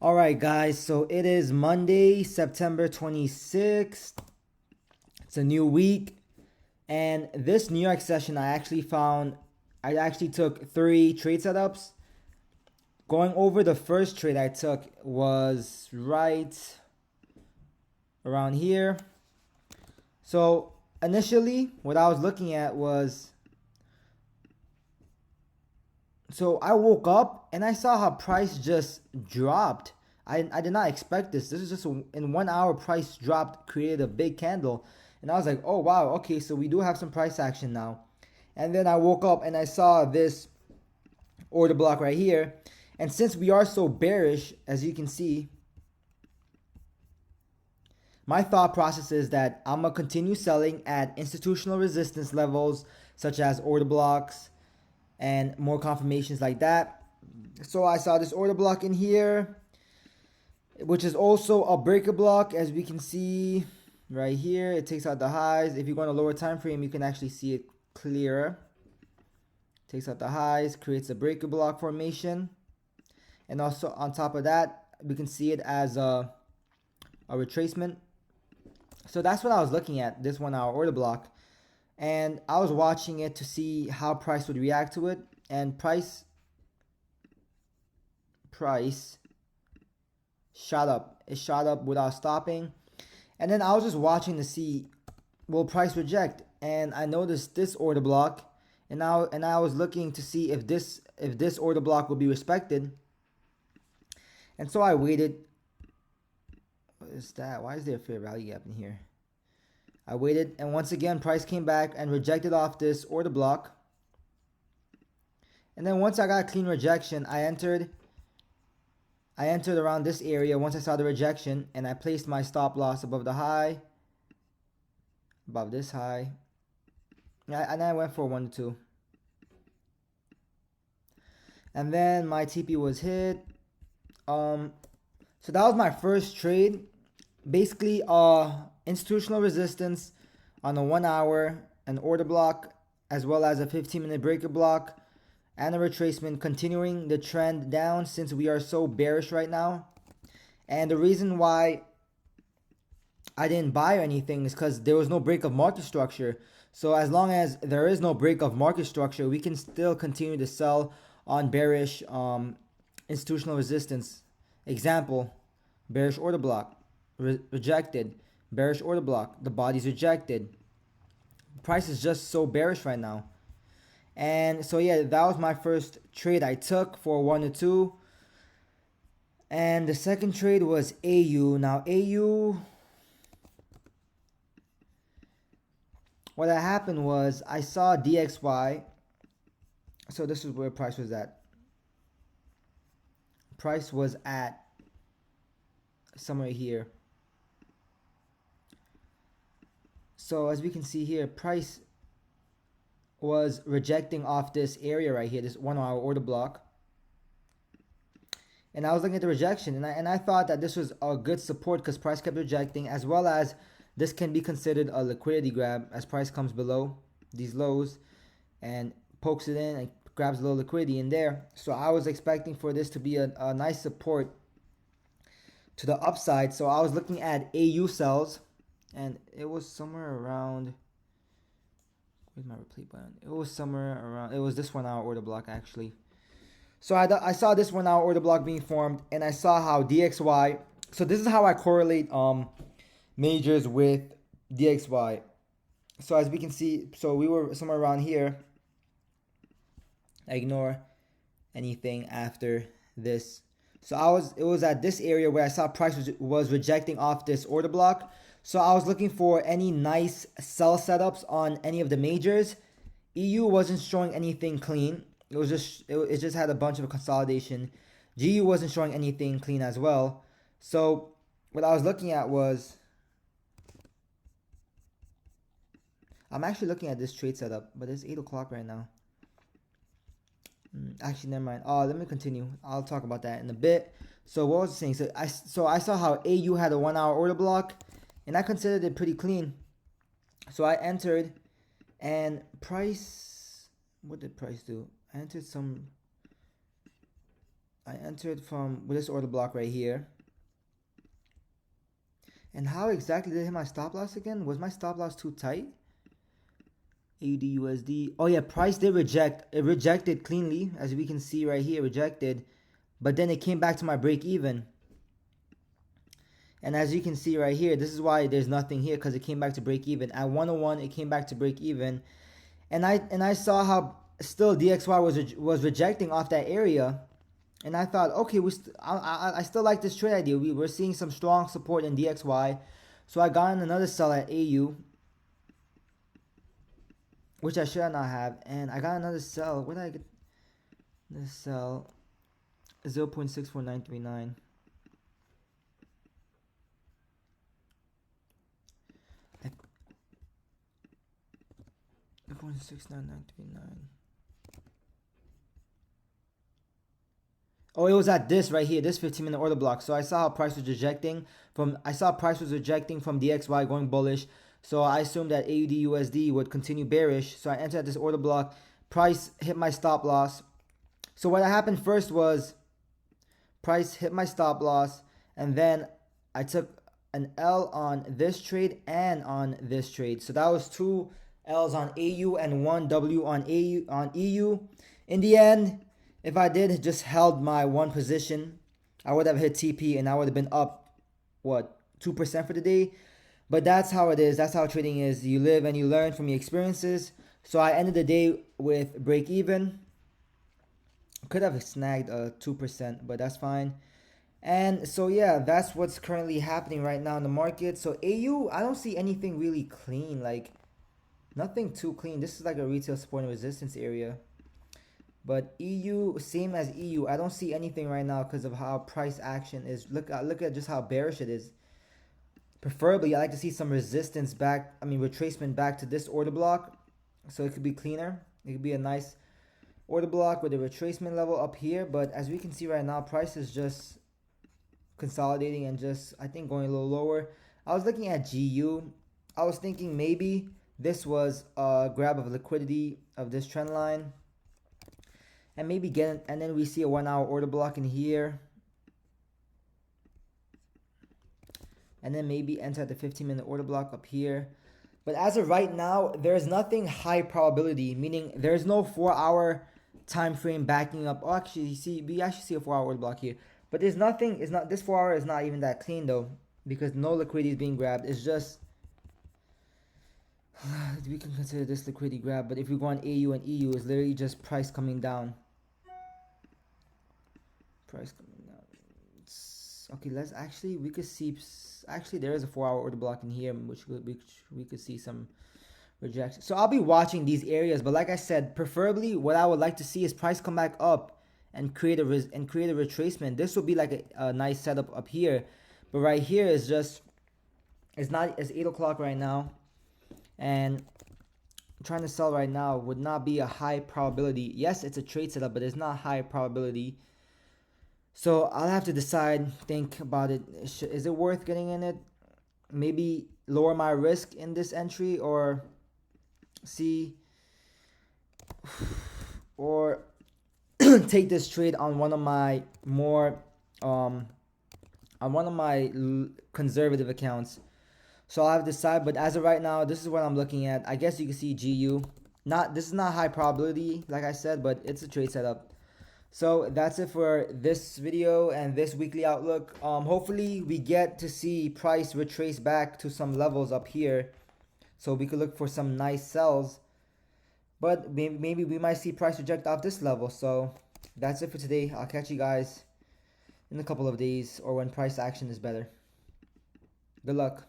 All right, guys. So it is Monday, September 26th. It's a new week. And this New York session, I actually took three trade setups. Going over the first trade I took was right around here. So initially, what I was looking at was, so I woke up and I saw how price just dropped. I did not expect this. This is just in 1 hour price dropped, created a big candle. And I was like, oh wow, okay, so we do have some price action now. And then I woke up and I saw this order block right here. And since we are so bearish, as you can see, my thought process is that I'm going to continue selling at institutional resistance levels, such as order blocks and more confirmations like that. So I saw this order block in here, which is also a breaker block, as we can see right here. It takes out the highs. If you go on a lower time frame, you can actually see it clearer. Takes out the highs, creates a breaker block formation. And also on top of that, we can see it as a retracement. So that's what I was looking at, this 1 hour order block. And I was watching it to see how price would react to it. And price shot up. It shot up without stopping. And then I was just watching to see, will price reject? And I noticed this order block. And I was looking to see if this order block will be respected. And so I waited. What is that? Why is there a fair value gap in here? I waited, and once again price came back and rejected off this order block. And then once I got a clean rejection, I entered around this area once I saw the rejection, and I placed my stop loss above the high, above this high. And I went for 1 to 2. And then my TP was hit. So that was my first trade. Basically, institutional resistance on a 1 hour, an order block, as well as a 15-minute breaker block, and a retracement, continuing the trend down since we are so bearish right now. And the reason why I didn't buy anything is because there was no break of market structure. So as long as there is no break of market structure, we can still continue to sell on bearish institutional resistance. Example, bearish order block, rejected. Bearish order block, the body's rejected. Price is just so bearish right now. And so yeah, that was my first trade I took for 1 to 2. And the second trade was AU. Now AU, what had happened was I saw DXY. So this is where price was at. Price was at somewhere here. So as we can see here, price was rejecting off this area right here, this 1 hour order block. And I was looking at the rejection, and I thought that this was a good support because price kept rejecting, as well as this can be considered a liquidity grab as price comes below these lows and pokes it in and grabs a little liquidity in there. So I was expecting for this to be a nice support to the upside. So I was looking at AU sells, and it was somewhere around, where's my replay button? It was somewhere around, it was this 1 hour order block actually. So I saw this 1 hour order block being formed, and I saw how DXY, so this is how I correlate majors with DXY. So as we can see, so we were somewhere around here. I ignore anything after this. So it was at this area where I saw price was rejecting off this order block. So I was looking for any nice sell setups on any of the majors. EU wasn't showing anything clean. It just had a bunch of consolidation. GU wasn't showing anything clean as well. So what I was looking at was, I'm actually looking at this trade setup, but it's 8 o'clock right now. Actually, never mind. Let me continue. I'll talk about that in a bit. So what was I saying? So I saw how AU had a 1 hour order block, and I considered it pretty clean. So I entered, and price, what did price do? I entered some, I entered from this order block right here. And how exactly did I hit my stop loss again? Was my stop loss too tight? AUD USD. Oh yeah, price did reject. It rejected cleanly, as we can see right here, rejected. But then it came back to my break even. And as you can see right here, this is why there's nothing here, because it came back to break even. At 101, it came back to break even. And I saw how still DXY was rejecting off that area. And I thought, okay, I still like this trade idea. We're seeing some strong support in DXY. So I got in another sell at AU, which I should not have. And I got another sell. Where did I get this sell? 0.64939. 0.69939. Oh, it was at this right here, this 15-minute order block. So I saw how price was rejecting from DXY going bullish. So I assumed that AUD USD would continue bearish. So I entered at this order block. Price hit my stop loss. So what happened first was price hit my stop loss, and then I took an L on this trade and on this trade. So that was 2 L's on AU and 1 W on EU. In the end, if I did just held my one position, I would have hit TP and I would have been up, what, 2% for the day. But that's how it is. That's how trading is. You live and you learn from your experiences. So I ended the day with break even. Could have snagged a 2%, but that's fine. And so yeah, that's what's currently happening right now in the market. So AU, I don't see anything really clean, like nothing too clean. This is like a retail support and resistance area. But EU, same as EU, I don't see anything right now because of how price action is. Look at just how bearish it is. Preferably, I like to see some resistance back, retracement back to this order block, so it could be cleaner. It could be a nice order block with a retracement level up here. But as we can see right now, price is just consolidating and just, I think, going a little lower. I was looking at GU. I was thinking maybe this was a grab of liquidity of this trend line. And maybe get it, and then we see a 1 hour order block in here. And then maybe enter at the 15-minute order block up here. But as of right now, there's nothing high probability, meaning there's no 4-hour time frame backing up. Oh, actually, we actually see a 4-hour order block here. But there's nothing, this 4 hour is not even that clean though, because no liquidity is being grabbed. It's just, we can consider this liquidity grab, but if we go on AU and EU, it's literally just price coming down. Price coming down. Okay, let's actually, we could see, actually there is a 4-hour order block in here, which we could see some rejection. So I'll be watching these areas, but like I said, preferably what I would like to see is price come back up and create a retracement. This will be like a nice setup up here, but right here is just, it's 8 o'clock right now, and trying to sell right now would not be a high probability. Yes, it's a trade setup, but it's not high probability. So I'll have to decide, think about it. Is it worth getting in it? Maybe lower my risk in this entry, or see, or take this trade on one of my more conservative accounts. So I'll have to decide, but as of right now, this is what I'm looking at. I guess you can see GU. This is not high probability, like I said, but it's a trade setup. So that's it for this video and this weekly outlook. Hopefully we get to see price retrace back to some levels up here, so we could look for some nice sells. But maybe we might see price reject off this level. So that's it for today. I'll catch you guys in a couple of days, or when price action is better. Good luck.